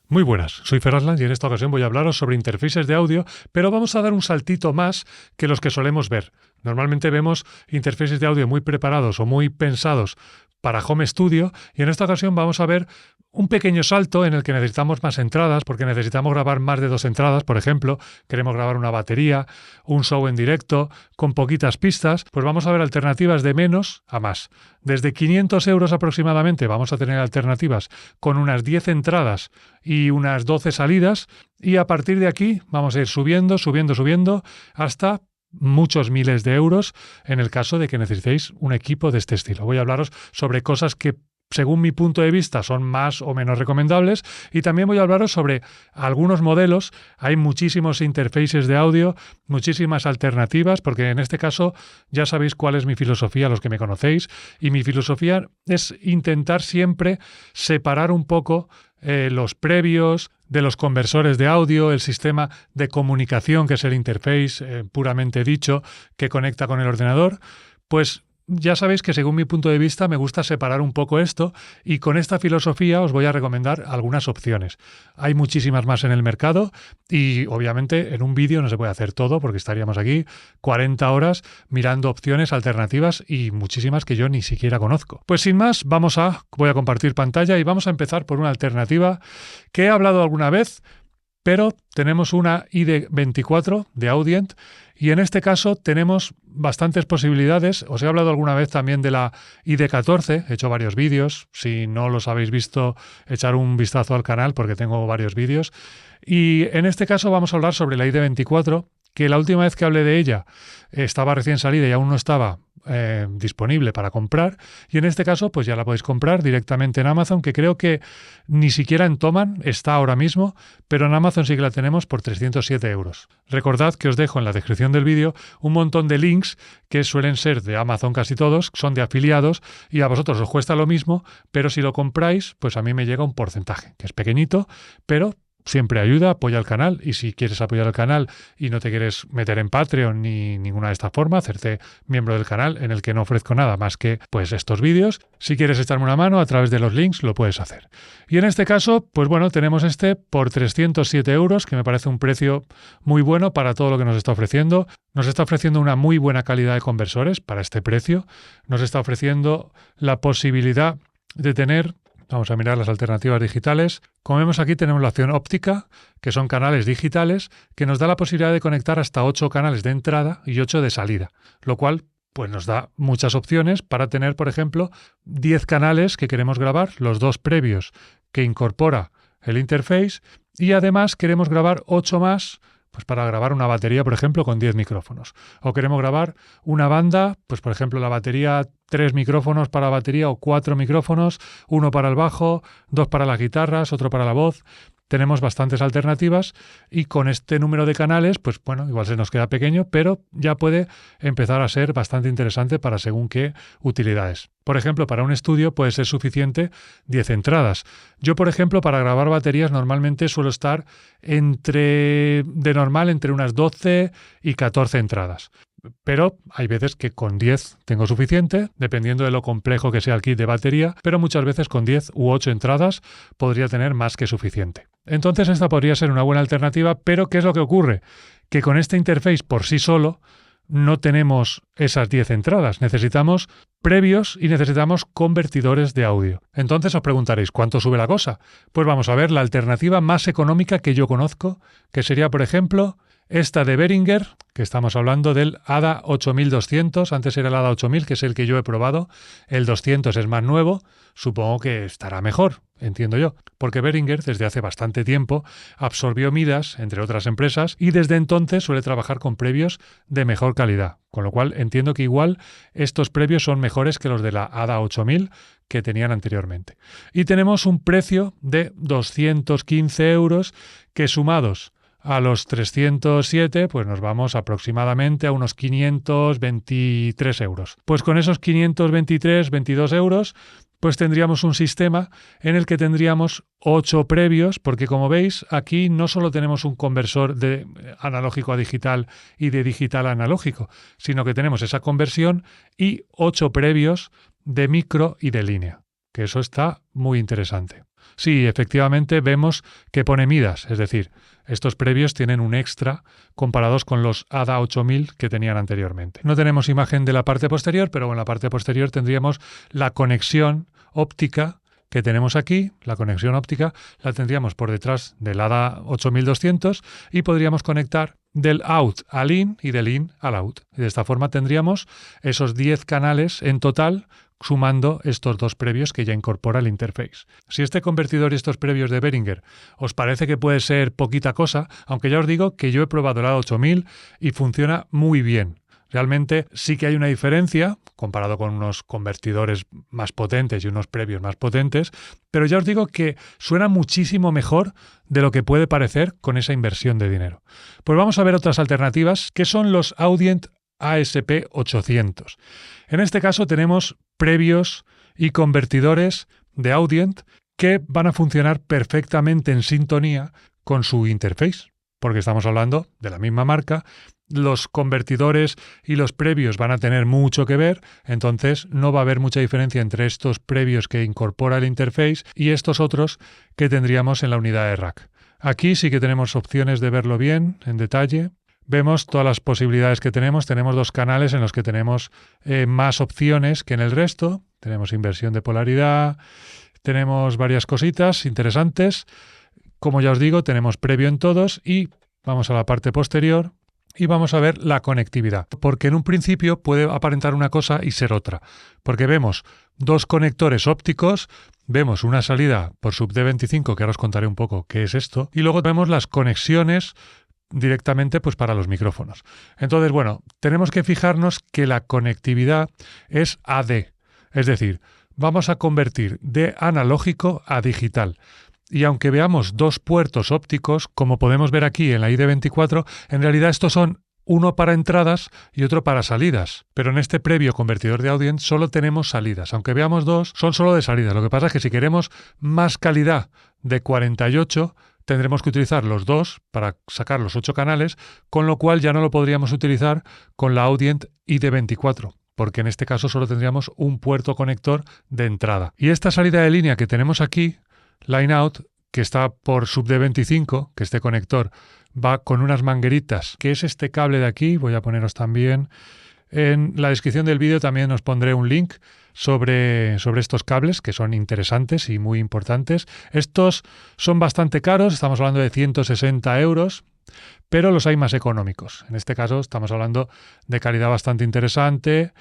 Muy buenas, soy Feraslan y en esta ocasión voy a hablaros sobre interfaces de audio, pero vamos a dar un saltito más que los que solemos ver. Normalmente vemos interfaces de audio muy preparados o muy pensados para home studio y en esta ocasión vamos a ver un pequeño salto en el que necesitamos más entradas, porque necesitamos grabar más de 2 entradas, por ejemplo, queremos grabar una batería, un show en directo, con poquitas pistas, pues vamos a ver alternativas de menos a más. Desde 500 euros aproximadamente vamos a tener alternativas con unas 10 entradas y unas 12 salidas, y a partir de aquí vamos a ir subiendo hasta muchos miles de euros en el caso de que necesitéis un equipo de este estilo. Voy a hablaros sobre cosas que según mi punto de vista son más o menos recomendables, y también voy a hablaros sobre algunos modelos. Hay muchísimos interfaces de audio, muchísimas alternativas, porque en este caso ya sabéis cuál es mi filosofía, los que me conocéis, y mi filosofía es intentar siempre separar un poco los previos de los conversores de audio, el sistema de comunicación que es el interface puramente dicho, que conecta con el ordenador. Pues ya sabéis que según mi punto de vista me gusta separar un poco esto, y con esta filosofía os voy a recomendar algunas opciones. Hay muchísimas más en el mercado y obviamente en un vídeo no se puede hacer todo porque estaríamos aquí 40 horas mirando opciones alternativas y muchísimas que yo ni siquiera conozco. Pues sin más, voy a compartir pantalla y vamos a empezar por una alternativa que he hablado alguna vez, pero tenemos una ID24 de Audient y en este caso tenemos bastantes posibilidades. Os he hablado alguna vez también de la ID14, he hecho varios vídeos. Si no los habéis visto, echar un vistazo al canal porque tengo varios vídeos. Y en este caso vamos a hablar sobre la ID24, que la última vez que hablé de ella estaba recién salida y aún no estaba disponible para comprar, y en este caso pues ya la podéis comprar directamente en Amazon, que creo que ni siquiera en Thomann está ahora mismo, pero en Amazon sí que la tenemos por 307 euros. Recordad que os dejo en la descripción del vídeo un montón de links que suelen ser de Amazon, casi todos son de afiliados y a vosotros os cuesta lo mismo, pero si lo compráis pues a mí me llega un porcentaje, que es pequeñito, pero siempre ayuda, apoya al canal, y si quieres apoyar al canal y no te quieres meter en Patreon ni ninguna de estas formas, hacerte miembro del canal en el que no ofrezco nada más que pues estos vídeos, si quieres echarme una mano a través de los links lo puedes hacer. Y en este caso, pues bueno, tenemos este por 307 euros, que me parece un precio muy bueno para todo lo que nos está ofreciendo. Nos está ofreciendo una muy buena calidad de conversores para este precio, nos está ofreciendo la posibilidad de tener... Vamos a mirar las alternativas digitales. Como vemos aquí tenemos la opción óptica, que son canales digitales, que nos da la posibilidad de conectar hasta 8 canales de entrada y 8 de salida, lo cual pues nos da muchas opciones para tener, por ejemplo, 10 canales que queremos grabar, los 2 previos que incorpora el interface, y además queremos grabar 8 más, pues para grabar una batería, por ejemplo, con 10 micrófonos. O queremos grabar una banda, pues por ejemplo la batería, 3 micrófonos para la batería o 4 micrófonos, 1 para el bajo, 2 para las guitarras, otro para la voz. Tenemos bastantes alternativas y con este número de canales, pues bueno, igual se nos queda pequeño, pero ya puede empezar a ser bastante interesante para según qué utilidades. Por ejemplo, para un estudio puede ser suficiente 10 entradas. Yo, por ejemplo, para grabar baterías normalmente suelo estar entre unas 12 y 14 entradas. Pero hay veces que con 10 tengo suficiente, dependiendo de lo complejo que sea el kit de batería, pero muchas veces con 10 u 8 entradas podría tener más que suficiente. Entonces esta podría ser una buena alternativa, pero ¿qué es lo que ocurre? Que con este interface por sí solo no tenemos esas 10 entradas, necesitamos previos y necesitamos convertidores de audio. Entonces os preguntaréis, ¿cuánto sube la cosa? Pues vamos a ver la alternativa más económica que yo conozco, que sería, por ejemplo, esta de Behringer, que estamos hablando del ADA 8200, antes era el ADA 8000, que es el que yo he probado, el 200 es más nuevo, supongo que estará mejor, entiendo yo, porque Behringer desde hace bastante tiempo absorbió Midas, entre otras empresas, y desde entonces suele trabajar con previos de mejor calidad, con lo cual entiendo que igual estos previos son mejores que los de la ADA 8000 que tenían anteriormente. Y tenemos un precio de 215 euros que sumados a los 307, pues nos vamos aproximadamente a unos 523 euros. Pues con esos 522 euros, pues tendríamos un sistema en el que tendríamos 8 previos, porque como veis, aquí no solo tenemos un conversor de analógico a digital y de digital a analógico, sino que tenemos esa conversión y 8 previos de micro y de línea. que eso está muy interesante. Sí, efectivamente vemos que pone Midas, es decir, estos previos tienen un extra comparados con los ADA 8000 que tenían anteriormente. No tenemos imagen de la parte posterior, pero en la parte posterior tendríamos la conexión óptica que tenemos aquí. La conexión óptica la tendríamos por detrás del ADA 8200 y podríamos conectar del out al in y del in al out. Y de esta forma tendríamos esos 10 canales en total, sumando estos dos previos que ya incorpora el interface. Si este convertidor y estos previos de Behringer os parece que puede ser poquita cosa, aunque ya os digo que yo he probado el ADA 8000 y funciona muy bien. Realmente sí que hay una diferencia comparado con unos convertidores más potentes y unos previos más potentes, pero ya os digo que suena muchísimo mejor de lo que puede parecer con esa inversión de dinero. Pues vamos a ver otras alternativas, que son los Audient ASP800. En este caso tenemos previos y convertidores de Audient que van a funcionar perfectamente en sintonía con su interface, porque estamos hablando de la misma marca. Los convertidores y los previos van a tener mucho que ver, entonces no va a haber mucha diferencia entre estos previos que incorpora el interface y estos otros que tendríamos en la unidad de rack. Aquí sí que tenemos opciones de verlo bien, en detalle. Vemos todas las posibilidades que tenemos. Tenemos dos canales en los que tenemos más opciones que en el resto. Tenemos inversión de polaridad, tenemos varias cositas interesantes. Como ya os digo, tenemos previo en todos y vamos a la parte posterior. Y vamos a ver la conectividad, porque en un principio puede aparentar una cosa y ser otra, porque vemos dos conectores ópticos, vemos una salida por sub D25, que ahora os contaré un poco qué es esto, y luego vemos las conexiones directamente pues para los micrófonos. Entonces, bueno, tenemos que fijarnos que la conectividad es AD, es decir, vamos a convertir de analógico a digital. Y aunque veamos dos puertos ópticos, como podemos ver aquí en la ID24, en realidad estos son uno para entradas y otro para salidas. Pero en este previo convertidor de Audient solo tenemos salidas. Aunque veamos dos, son solo de salidas. Lo que pasa es que si queremos más calidad de 48, tendremos que utilizar los dos para sacar los 8 canales, con lo cual ya no lo podríamos utilizar con la Audient ID24. Porque en este caso solo tendríamos un puerto conector de entrada. Y esta salida de línea que tenemos aquí, Line Out, que está por sub D25, que este conector va con unas mangueritas, que es este cable de aquí. Voy a poneros también en la descripción del vídeo, también os pondré un link sobre estos cables, que son interesantes y muy importantes. Estos son bastante caros, estamos hablando de 160 euros, pero los hay más económicos. En este caso estamos hablando de calidad bastante interesante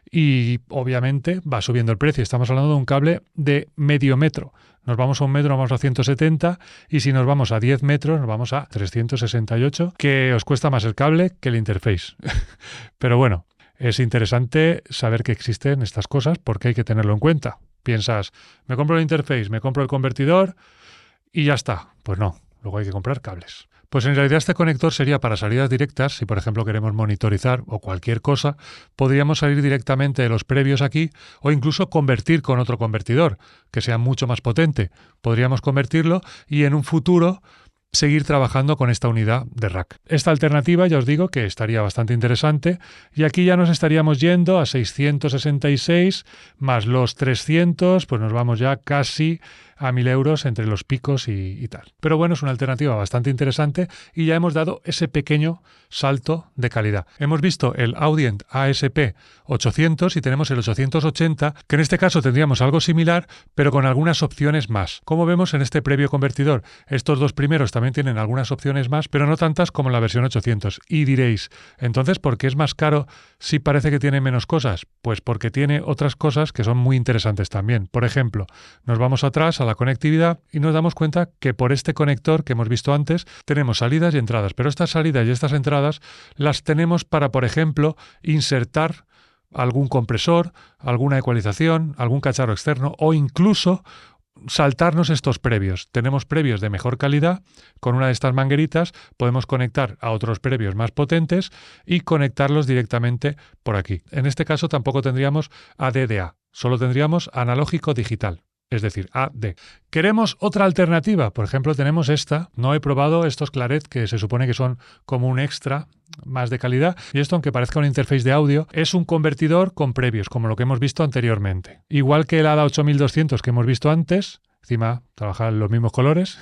y obviamente va subiendo el precio. Estamos hablando de un cable de medio metro. Nos vamos a 1 metro, nos vamos a 170 y si nos vamos a 10 metros nos vamos a 368, que os cuesta más el cable que el interface. Pero bueno, es interesante saber que existen estas cosas porque hay que tenerlo en cuenta. Piensas, me compro el interface, me compro el convertidor y ya está. Pues no, luego hay que comprar cables. Pues en realidad este conector sería para salidas directas. Si por ejemplo queremos monitorizar o cualquier cosa, podríamos salir directamente de los previos aquí o incluso convertir con otro convertidor que sea mucho más potente. Podríamos convertirlo y en un futuro seguir trabajando con esta unidad de rack. Esta alternativa ya os digo que estaría bastante interesante y aquí ya nos estaríamos yendo a 666 más los 300, pues nos vamos ya casi a 1.000 euros entre los picos y tal. Pero bueno, es una alternativa bastante interesante y ya hemos dado ese pequeño salto de calidad. Hemos visto el Audient ASP800 y tenemos el 880, que en este caso tendríamos algo similar, pero con algunas opciones más. Como vemos en este previo convertidor, estos dos primeros también tienen algunas opciones más, pero no tantas como en la versión 800. Y diréis, entonces, ¿por qué es más caro si parece que tiene menos cosas? Pues porque tiene otras cosas que son muy interesantes también. Por ejemplo, nos vamos atrás a la conectividad y nos damos cuenta que por este conector que hemos visto antes tenemos salidas y entradas, pero estas salidas y estas entradas las tenemos para, por ejemplo, insertar algún compresor, alguna ecualización, algún cacharro externo o incluso saltarnos estos previos. Tenemos previos de mejor calidad, con una de estas mangueritas podemos conectar a otros previos más potentes y conectarlos directamente por aquí. En este caso tampoco tendríamos ADDA, solo tendríamos analógico digital. es decir, AD. ¿Queremos otra alternativa? Por ejemplo, tenemos esta. No he probado estos Claret, que se supone que son como un extra más de calidad. Y esto, aunque parezca un interface de audio, es un convertidor con previos, como lo que hemos visto anteriormente. Igual que el ADA 8200 que hemos visto antes, encima trabajan los mismos colores,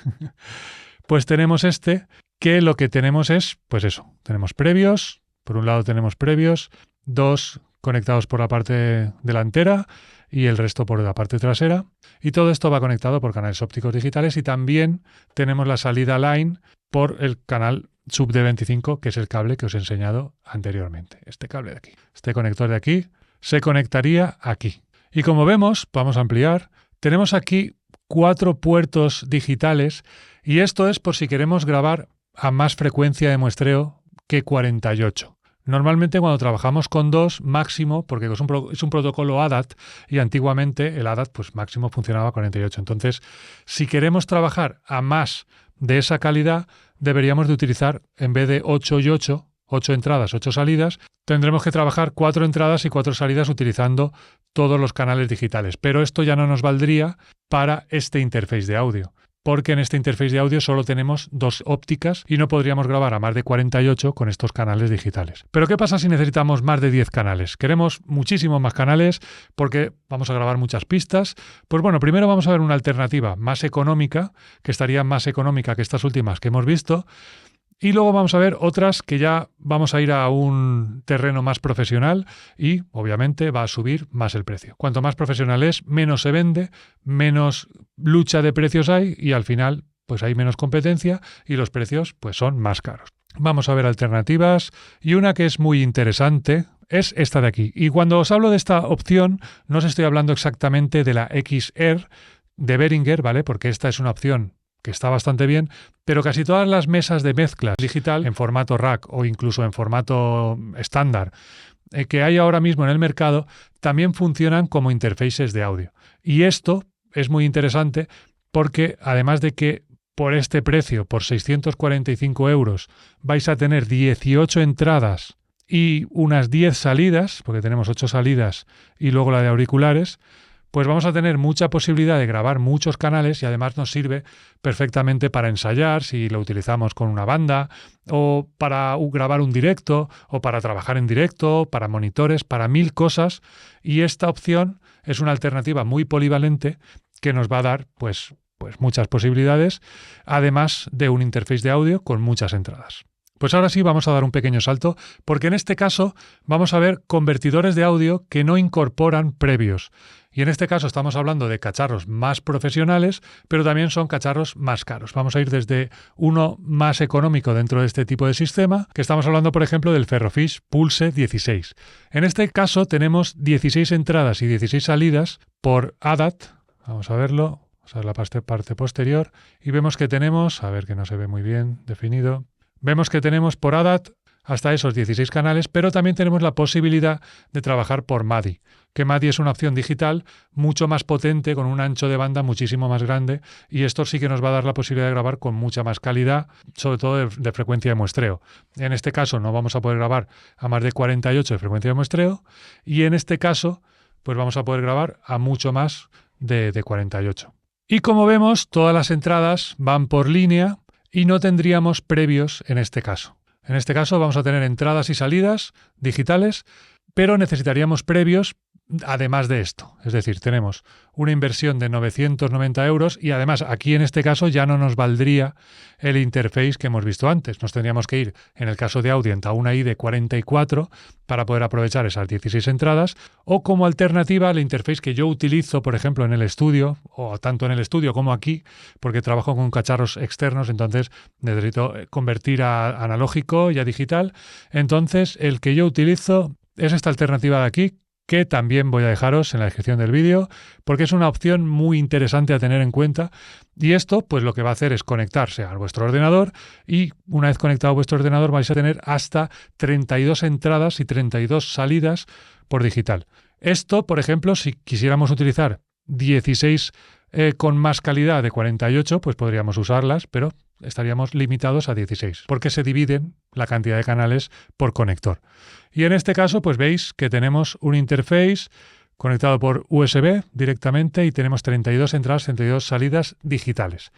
pues tenemos este, que lo que tenemos es, pues eso, tenemos previos. Por un lado tenemos previos, dos conectados por la parte delantera y el resto por la parte trasera. Y todo esto va conectado por canales ópticos digitales y también tenemos la salida line por el canal sub D25, que es el cable que os he enseñado anteriormente. Este cable de aquí. Este conector de aquí se conectaría aquí. Y como vemos, vamos a ampliar, tenemos aquí 4 puertos digitales y esto es por si queremos grabar a más frecuencia de muestreo que 48. Normalmente cuando trabajamos con 2, máximo, porque es un protocolo ADAT y antiguamente el ADAT pues máximo funcionaba a 48. Entonces, si queremos trabajar a más de esa calidad, deberíamos de utilizar, en vez de 8 y 8, 8 entradas, 8 salidas, tendremos que trabajar 4 entradas y 4 salidas utilizando todos los canales digitales. Pero esto ya no nos valdría para este interface de audio, porque en este interface de audio solo tenemos 2 ópticas y no podríamos grabar a más de 48 con estos canales digitales. Pero ¿qué pasa si necesitamos más de 10 canales? Queremos muchísimos más canales porque vamos a grabar muchas pistas. Pues bueno, primero vamos a ver una alternativa más económica, que estaría más económica que estas últimas que hemos visto. Y luego vamos a ver otras que ya vamos a ir a un terreno más profesional y, obviamente, va a subir más el precio. Cuanto más profesional es, menos se vende, menos lucha de precios hay y al final pues hay menos competencia y los precios pues son más caros. Vamos a ver alternativas y una que es muy interesante es esta de aquí. Y cuando os hablo de esta opción, no os estoy hablando exactamente de la XR de Behringer, ¿vale? Porque esta es una opción que está bastante bien, pero casi todas las mesas de mezclas digital en formato rack o incluso en formato estándar que hay ahora mismo en el mercado también funcionan como interfaces de audio. Y esto es muy interesante porque además de que por este precio, por 645 euros, vais a tener 18 entradas y unas 10 salidas, porque tenemos 8 salidas y luego la de auriculares, pues vamos a tener mucha posibilidad de grabar muchos canales y además nos sirve perfectamente para ensayar si lo utilizamos con una banda o para grabar un directo o para trabajar en directo, para monitores, para 1000 cosas. Y esta opción es una alternativa muy polivalente que nos va a dar pues muchas posibilidades, además de un interface de audio con muchas entradas. Pues ahora sí vamos a dar un pequeño salto, porque en este caso vamos a ver convertidores de audio que no incorporan previos. Y en este caso estamos hablando de cacharros más profesionales, pero también son cacharros más caros. Vamos a ir desde uno más económico dentro de este tipo de sistema, que estamos hablando, por ejemplo, del Ferrofish Pulse 16. En este caso tenemos 16 entradas y 16 salidas por ADAT. Vamos a verlo, vamos a ver la parte posterior, y vemos que tenemos, a ver que no se ve muy bien definido, vemos que tenemos por ADAT hasta esos 16 canales, pero también tenemos la posibilidad de trabajar por MADI, que MADI es una opción digital mucho más potente, con un ancho de banda muchísimo más grande, y esto sí que nos va a dar la posibilidad de grabar con mucha más calidad, sobre todo de frecuencia de muestreo. En este caso no vamos a poder grabar a más de 48 de frecuencia de muestreo, y en este caso pues vamos a poder grabar a mucho más de 48. Y como vemos, todas las entradas van por línea, y no tendríamos previos en este caso. En este caso vamos a tener entradas y salidas digitales, pero necesitaríamos previos además de esto. Es decir, tenemos una inversión de 990 euros y además aquí en este caso ya no nos valdría el interface que hemos visto antes. Nos tendríamos que ir, en el caso de Audient, a una I de 44 para poder aprovechar esas 16 entradas, o como alternativa el interface que yo utilizo, por ejemplo, en el estudio, o tanto en el estudio como aquí, porque trabajo con cacharros externos, entonces necesito convertir a analógico y a digital. Entonces, el que yo utilizo es esta alternativa de aquí, que también voy a dejaros en la descripción del vídeo, porque es una opción muy interesante a tener en cuenta. Y esto, pues lo que va a hacer es conectarse a vuestro ordenador, y una vez conectado a vuestro ordenador vais a tener hasta 32 entradas y 32 salidas por digital. Esto, por ejemplo, si quisiéramos utilizar 16 con más calidad de 48, pues podríamos usarlas, pero estaríamos limitados a 16, porque se dividen la cantidad de canales por conector. Y en este caso, pues veis que tenemos un interface conectado por USB directamente y tenemos 32 entradas, 32 salidas digitales.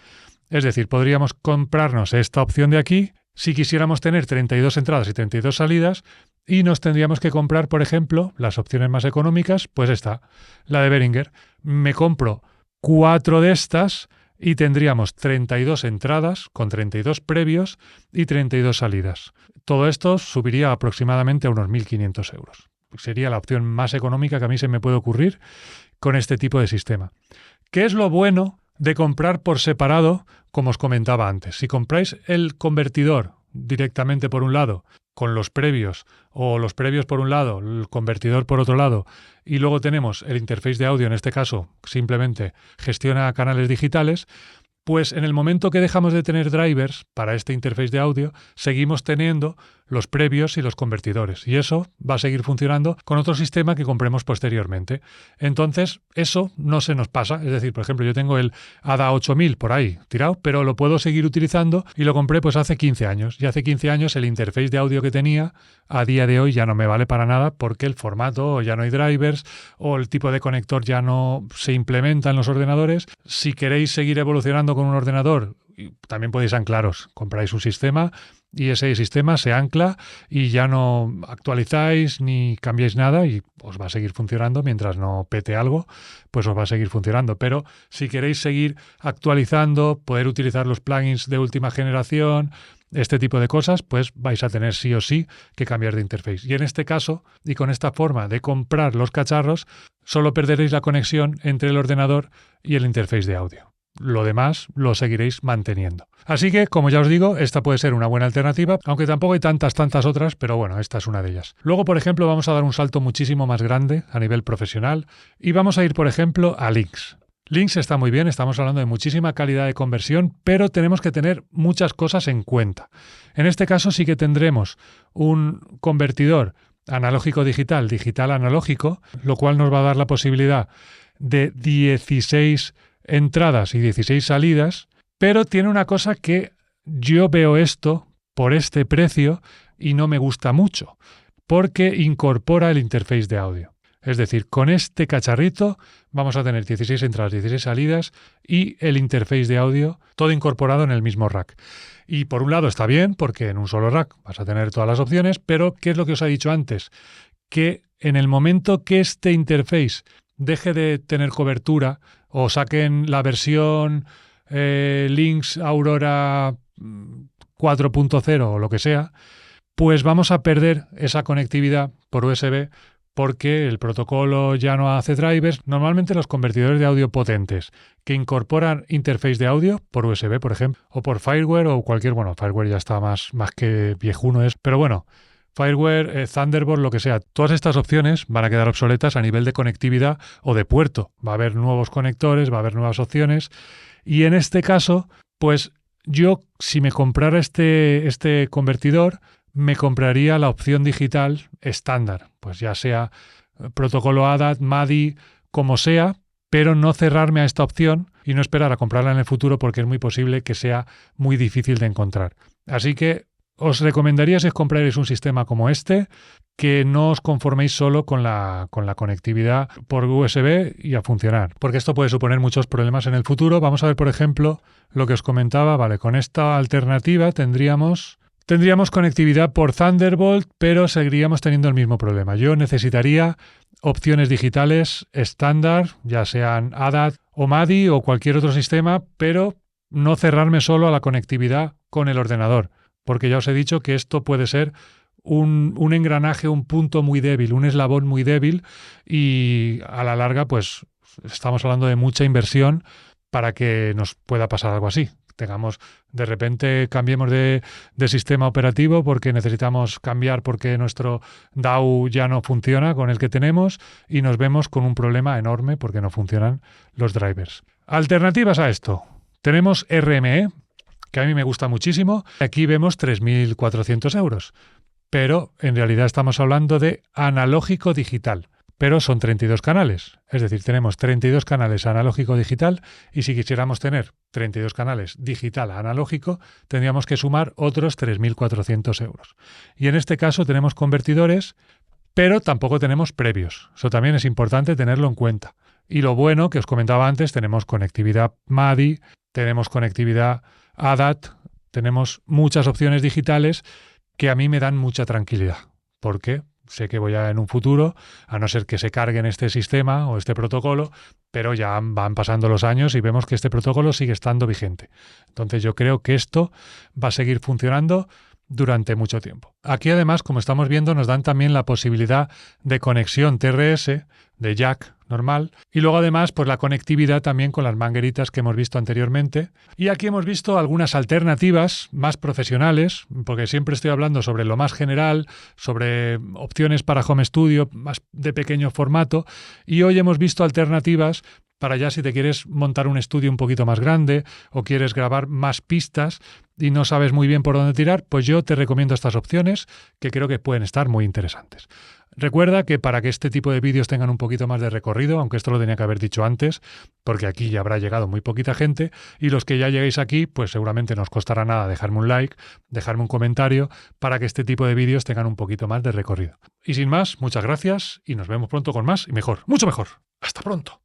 Es decir, podríamos comprarnos esta opción de aquí si quisiéramos tener 32 entradas y 32 salidas y nos tendríamos que comprar, por ejemplo, las opciones más económicas, pues esta, la de Behringer. Me compro 4 de estas y tendríamos 32 entradas con 32 previos y 32 salidas. Todo esto subiría aproximadamente a unos 1.500 euros. Sería la opción más económica que a mí se me puede ocurrir con este tipo de sistema. ¿Qué es lo bueno de comprar por separado, como os comentaba antes? Si compráis el convertidor directamente por un lado, con los previos, o los previos por un lado, el convertidor por otro lado, y luego tenemos el interface de audio, en este caso simplemente gestiona canales digitales, pues en el momento que dejamos de tener drivers para este interface de audio, seguimos teniendo los previos y los convertidores. Y eso va a seguir funcionando con otro sistema que compremos posteriormente. Entonces, eso no se nos pasa. Es decir, por ejemplo, yo tengo el ADA 8000 por ahí tirado, pero lo puedo seguir utilizando y lo compré pues hace 15 años. Y hace 15 años el interface de audio que tenía a día de hoy ya no me vale para nada porque el formato, ya no hay drivers o el tipo de conector ya no se implementa en los ordenadores. Si queréis seguir evolucionando con un ordenador, también podéis anclaros. Compráis un sistema y ese sistema se ancla y ya no actualizáis ni cambiáis nada y os va a seguir funcionando mientras no pete algo, pues os va a seguir funcionando. Pero si queréis seguir actualizando, poder utilizar los plugins de última generación, este tipo de cosas, pues vais a tener sí o sí que cambiar de interface. Y en este caso, y con esta forma de comprar los cacharros, solo perderéis la conexión entre el ordenador y el interface de audio. Lo demás lo seguiréis manteniendo. Así que, como ya os digo, esta puede ser una buena alternativa, aunque tampoco hay tantas otras, pero bueno, esta es una de ellas. Luego, por ejemplo, vamos a dar un salto muchísimo más grande a nivel profesional y vamos a ir, por ejemplo, a Lynx. Lynx está muy bien, estamos hablando de muchísima calidad de conversión, pero tenemos que tener muchas cosas en cuenta. En este caso sí que tendremos un convertidor analógico-digital, digital-analógico, lo cual nos va a dar la posibilidad de 16 entradas y 16 salidas, pero tiene una cosa que yo veo esto por este precio y no me gusta mucho, porque incorpora el interface de audio. Es decir, con este cacharrito vamos a tener 16 entradas, 16 salidas y el interface de audio todo incorporado en el mismo rack. Y por un lado está bien, porque en un solo rack vas a tener todas las opciones, pero ¿qué es lo que os he dicho antes? Que en el momento que este interface deje de tener cobertura o saquen la versión Lynx Aurora 4.0 o lo que sea, pues vamos a perder esa conectividad por USB porque el protocolo ya no hace drivers. Normalmente los convertidores de audio potentes que incorporan interface de audio por USB, por ejemplo, o por Fireware o cualquier, bueno, Fireware ya está más que viejuno es, pero bueno, Fireware, Thunderbolt, lo que sea, todas estas opciones van a quedar obsoletas a nivel de conectividad o de puerto. Va a haber nuevos conectores, va a haber nuevas opciones y en este caso, pues yo si me comprara este convertidor, me compraría la opción digital estándar, pues ya sea protocolo ADAT, MADI, como sea, pero no cerrarme a esta opción y no esperar a comprarla en el futuro porque es muy posible que sea muy difícil de encontrar. Así que os recomendaría si os compraréis un sistema como este, que no os conforméis solo con la conectividad por USB y a funcionar, porque esto puede suponer muchos problemas en el futuro. Vamos a ver, por ejemplo, lo que os comentaba. Vale, con esta alternativa tendríamos conectividad por Thunderbolt, pero seguiríamos teniendo el mismo problema. Yo necesitaría opciones digitales estándar, ya sean ADAT o MADI o cualquier otro sistema, pero no cerrarme solo a la conectividad con el ordenador, porque ya os he dicho que esto puede ser un engranaje, un punto muy débil, un eslabón muy débil y a la larga pues estamos hablando de mucha inversión para que nos pueda pasar algo así. De repente cambiemos de sistema operativo porque necesitamos cambiar porque nuestro DAW ya no funciona con el que tenemos y nos vemos con un problema enorme porque no funcionan los drivers. Alternativas a esto. Tenemos RME, que a mí me gusta muchísimo. Aquí vemos 3.400 euros, pero en realidad estamos hablando de analógico digital. Pero son 32 canales, es decir, tenemos 32 canales analógico-digital y si quisiéramos tener 32 canales digital-analógico, tendríamos que sumar otros 3.400 euros. Y en este caso tenemos convertidores pero tampoco tenemos previos. Eso también es importante tenerlo en cuenta. Y lo bueno que os comentaba antes, tenemos conectividad MADI, tenemos conectividad ADAT, tenemos muchas opciones digitales que a mí me dan mucha tranquilidad. ¿Por qué? Sé que voy a en un futuro, a no ser que se cargue en este sistema o este protocolo, pero ya van pasando los años y vemos que este protocolo sigue estando vigente. Entonces yo creo que esto va a seguir funcionando durante mucho tiempo. Aquí además, como estamos viendo, nos dan también la posibilidad de conexión TRS, de jack normal, y luego además pues la conectividad también con las mangueritas que hemos visto anteriormente. Y aquí hemos visto algunas alternativas más profesionales, porque siempre estoy hablando sobre lo más general, sobre opciones para home studio más de pequeño formato, y hoy hemos visto alternativas para ya si te quieres montar un estudio un poquito más grande o quieres grabar más pistas y no sabes muy bien por dónde tirar, pues yo te recomiendo estas opciones que creo que pueden estar muy interesantes. Recuerda que para que este tipo de vídeos tengan un poquito más de recorrido, aunque esto lo tenía que haber dicho antes, porque aquí ya habrá llegado muy poquita gente, y los que ya lleguéis aquí, pues seguramente no os costará nada dejarme un like, dejarme un comentario, para que este tipo de vídeos tengan un poquito más de recorrido. Y sin más, muchas gracias y nos vemos pronto con más y mejor, mucho mejor. ¡Hasta pronto!